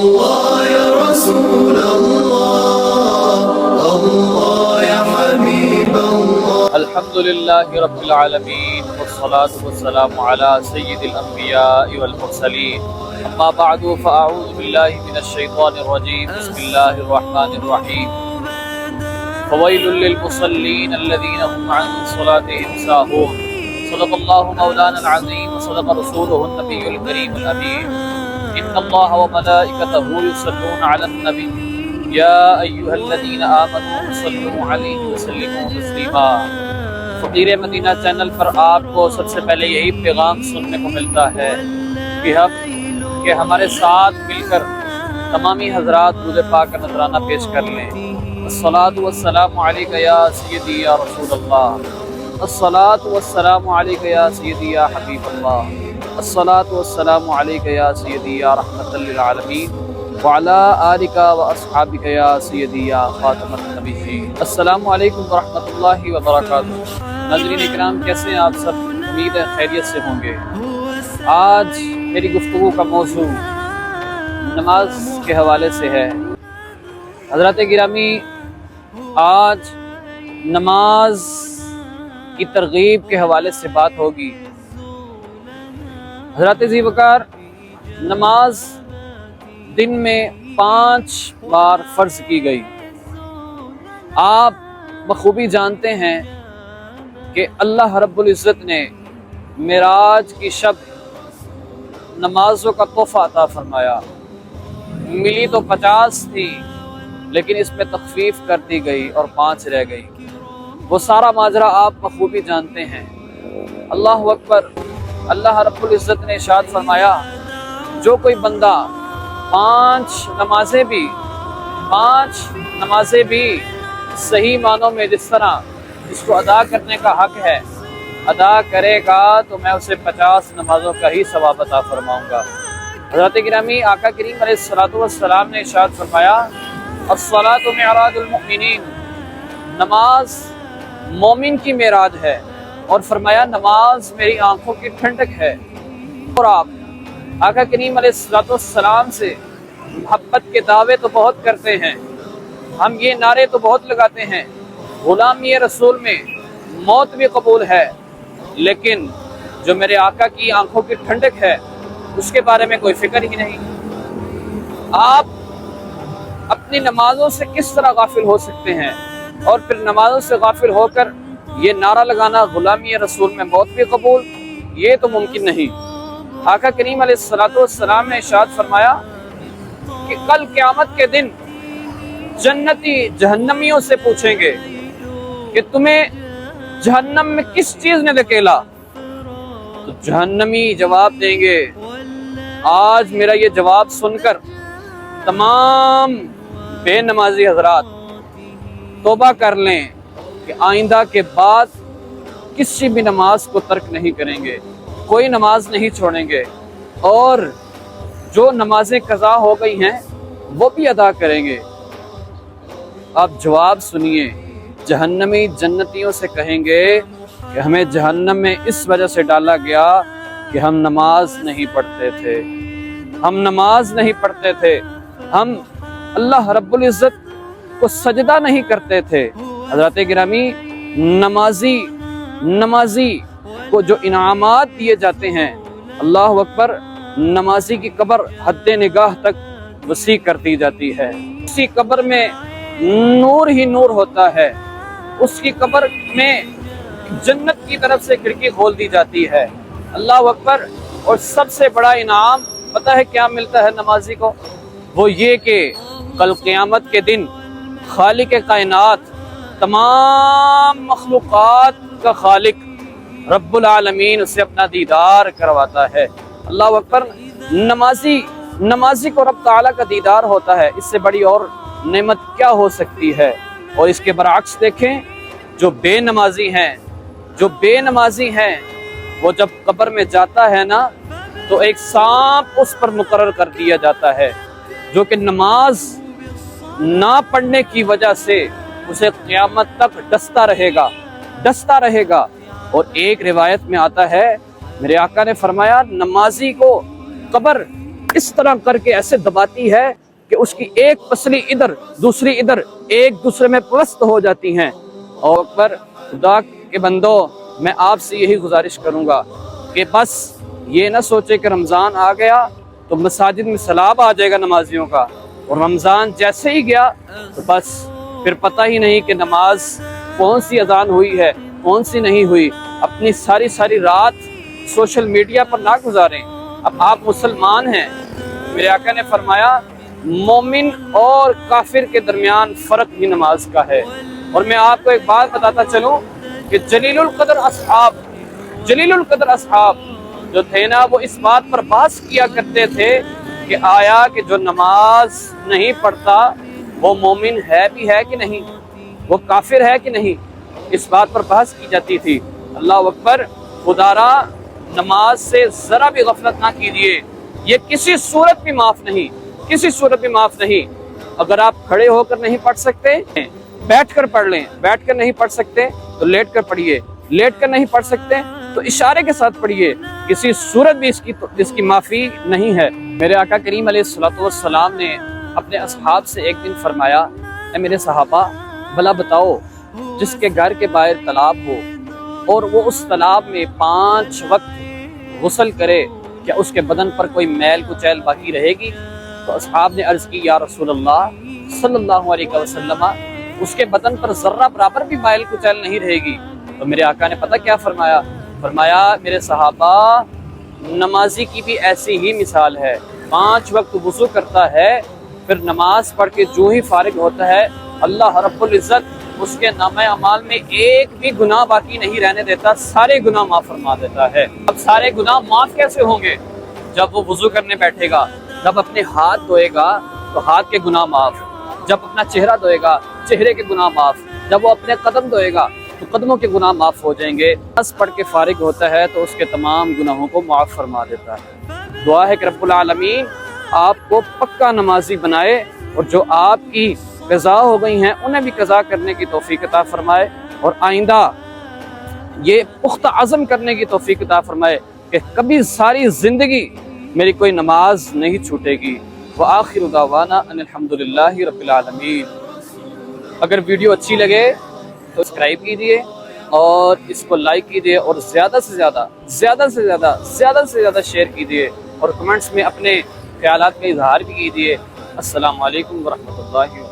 الله يا رسول الله، الله يا حبيب الله. الحمد لله رب العالمين والصلاة والسلام على سيد الأنبياء والمرسلين. أما بعد فأعوذ بالله من الشيطان الرجيم. بسم الله الرحمن الرحيم. فويل للمصلين الذين هم عن صلاتهم ساهون. صدق الله مولانا العظيم وصدق رسوله النبي الكريم الأمين. إن الله وملائكته يصلون على النبي يا أيها الذين آمنوا صلوا عليه وسلموا تسلیما. فقیر مدینہ چینل پر آپ کو سب سے پہلے یہی پیغام سننے کو ملتا ہے کہ ہمارے ساتھ مل کر تمامی حضرات درود پاک کا نذرانہ پیش کر لیں. الصلاۃ والسلام علیک یا سیدی یا رسول اللہ، الصلاۃ والسلام علیک یا سیدی یا حبیب اللہ، الصلاۃ والسلام علیک یا سیدی یا رحمۃ للعالمین وعلی آلک و اصحابک یا سیدی یا خاتم النبیین. السلام علیکم ورحمۃ اللہ وبرکاتہ. ناظرین اکرام، کیسے ہیں آپ سب؟ امید ہے خیریت سے ہوں گے. آج میری گفتگو کا موضوع نماز کے حوالے سے ہے. حضرات گرامی، آج نماز کی ترغیب کے حوالے سے بات ہوگی. حضرات ذی وقار، نماز دن میں 5 بار فرض کی گئی. آپ بخوبی جانتے ہیں کہ اللہ رب العزت نے معراج کی شب نمازوں کا تحفہ عطا فرمایا. ملی تو 50 تھی، لیکن اس میں تخفیف کر دی گئی اور 5 رہ گئی. وہ سارا ماجرا آپ بخوبی جانتے ہیں. اللہ اکبر. اللہ رب العزت نے ارشاد فرمایا، جو کوئی بندہ 5 نمازیں بھی صحیح معنوں میں جس طرح اس کو ادا کرنے کا حق ہے ادا کرے گا تو میں اسے 50 نمازوں کا ہی ثواب عطا فرماؤں گا. حضرت گرامی، آقا کریم علیہ الصلوۃ والسلام نے ارشاد فرمایا، الصلاۃ معراج المؤمنین، نماز مومن کی معراج ہے. اور فرمایا، نماز میری آنکھوں کی ٹھنڈک ہے. اور آپ آقا کریم علیہ الصلوۃ والسلام سے محبت کے دعوے تو بہت کرتے ہیں، ہم یہ نعرے تو بہت لگاتے ہیں، غلامی رسول میں موت بھی قبول ہے، لیکن جو میرے آقا کی آنکھوں کی ٹھنڈک ہے اس کے بارے میں کوئی فکر ہی نہیں. آپ اپنی نمازوں سے کس طرح غافل ہو سکتے ہیں؟ اور پھر نمازوں سے غافل ہو کر یہ نعرہ لگانا غلامی رسول میں موت بھی قبول، یہ تو ممکن نہیں. آقا کریم علیہ الصلوۃ والسلام نے ارشاد فرمایا کہ کل قیامت کے دن جنتی جہنمیوں سے پوچھیں گے کہ تمہیں جہنم میں کس چیز نے دھکیلا؟ تو جہنمی جواب دیں گے. آج میرا یہ جواب سن کر تمام بے نمازی حضرات توبہ کر لیں کہ آئندہ کے بعد کسی بھی نماز کو ترک نہیں کریں گے، کوئی نماز نہیں چھوڑیں گے، اور جو نمازیں قضا ہو گئی ہیں وہ بھی ادا کریں گے. آپ جواب سنیے. جہنمی جنتیوں سے کہیں گے کہ ہمیں جہنم میں اس وجہ سے ڈالا گیا کہ ہم نماز نہیں پڑھتے تھے، ہم اللہ رب العزت کو سجدہ نہیں کرتے تھے. حضرات گرامی، نمازی کو جو انعامات دیے جاتے ہیں، اللہ اکبر، نمازی کی قبر حد نگاہ تک وسیع کر دی جاتی ہے. اسی قبر میں نور ہی نور ہوتا ہے. اس کی قبر میں جنت کی طرف سے کھڑکی کھول دی جاتی ہے. اللہ اکبر. اور سب سے بڑا انعام پتہ ہے کیا ملتا ہے نمازی کو؟ وہ یہ کہ کل قیامت کے دن خالق کائنات، تمام مخلوقات کا خالق رب العالمین اسے اپنا دیدار کرواتا ہے. اللہ اکبر. نمازی کو رب تعالیٰ کا دیدار ہوتا ہے، اس سے بڑی اور نعمت کیا ہو سکتی ہے؟ اور اس کے برعکس دیکھیں، جو بے نمازی ہیں وہ جب قبر میں جاتا ہے نا تو ایک سانپ اس پر مقرر کر دیا جاتا ہے، جو کہ نماز نہ پڑھنے کی وجہ سے اسے قیامت تک ڈستا رہے گا. اور ایک روایت میں آتا ہے، میرے آقا نے فرمایا، نمازی کو قبر اس طرح کر کے ایسے دباتی ہے کہ اس کی ایک پسلی ادھر دوسری ادھر ایک دوسرے میں پست ہو جاتی ہیں۔ اور پر خدا کے بندو، میں آپ سے یہی گزارش کروں گا کہ بس یہ نہ سوچے کہ رمضان آ گیا تو مساجد میں سیلاب آ جائے گا نمازیوں کا، اور رمضان جیسے ہی گیا تو بس پھر پتہ ہی نہیں کہ نماز کون سی اذان ہوئی ہے کون سی نہیں ہوئی۔ اپنی ساری رات سوشل میڈیا پر نہ گزاریں۔ اب آپ مسلمان ہیں، میرے آقا نے فرمایا مومن اور کافر کے درمیان فرق بھی نماز کا ہے۔ اور میں آپ کو ایک بات بتاتا چلوں کہ جلیل القدر اصحاب جو تھے نا، وہ اس بات پر بحث کیا کرتے تھے کہ آیا کہ جو نماز نہیں پڑھتا وہ مومن ہے بھی ہے کہ نہیں، وہ کافر ہے کہ نہیں، اس بات پر بحث کی جاتی تھی۔ اللہ اکبر، خدا را نماز سے ذرا بھی غفلت نہ کیجیے، یہ کسی صورت بھی معاف نہیں۔ اگر آپ کھڑے ہو کر نہیں پڑھ سکتے بیٹھ کر پڑھ لیں، بیٹھ کر نہیں پڑھ سکتے تو لیٹ کر پڑھیے، لیٹ کر نہیں پڑھ سکتے تو اشارے کے ساتھ پڑھیے، کسی صورت بھی اس کی معافی نہیں ہے۔ میرے آقا کریم علیہ الصلوۃ والسلام نے اپنے اصحاب سے ایک دن فرمایا، اے میرے صحابہ، بھلا بتاؤ جس کے گھر کے باہر تالاب ہو اور وہ اس تالاب میں 5 وقت غسل کرے، کیا اس کے بدن پر کوئی میل کچیل باقی رہے گی؟ تو اصحاب نے عرض کی، یا رسول اللہ صلی اللہ علیہ وسلم، اس کے بدن پر ذرہ برابر بھی میل کچیل نہیں رہے گی۔ تو میرے آقا نے پتہ کیا فرمایا؟ فرمایا میرے صحابہ، نمازی کی بھی ایسی ہی مثال ہے، 5 وقت وضو کرتا ہے، پھر نماز پڑھ کے جو ہی فارغ ہوتا ہے، اللہ رب العزت اس کے نامہ اعمال میں ایک بھی گناہ باقی نہیں رہنے دیتا، سارے گناہ معاف فرما دیتا ہے۔ اب سارے گناہ معاف کیسے ہوں گے؟ جب وہ وضو کرنے بیٹھے گا، جب اپنے ہاتھ دھوئے گا تو ہاتھ کے گناہ معاف، جب اپنا چہرہ دھوئے گا چہرے کے گناہ معاف، جب وہ اپنے قدم دھوئے گا تو قدموں کے گناہ معاف ہو جائیں گے۔ نماز پڑھ کے فارغ ہوتا ہے تو اس کے تمام گناہوں کو معاف فرما دیتا ہے۔ دعا ہے کہ رب العالمین آپ کو پکا نمازی بنائے، اور جو آپ کی قضا ہو گئی ہیں انہیں بھی قضا کرنے کی توفیق عطا فرمائے، اور آئندہ یہ پختہ عزم کرنے کی توفیق عطا فرمائے کہ کبھی ساری زندگی میری کوئی نماز نہیں چھوٹے گی۔ وآخر دعوانا ان الحمدللہ رب العالمین۔ اگر ویڈیو اچھی لگے تو سبسکرائب کیجیے اور اس کو لائک کیجیے، اور زیادہ سے زیادہ شیئر کیجیے، اور کمنٹس میں اپنے خیالات کا اظہار بھی کیجیے۔ السلام علیکم ورحمۃ اللہ وبرکاتہ۔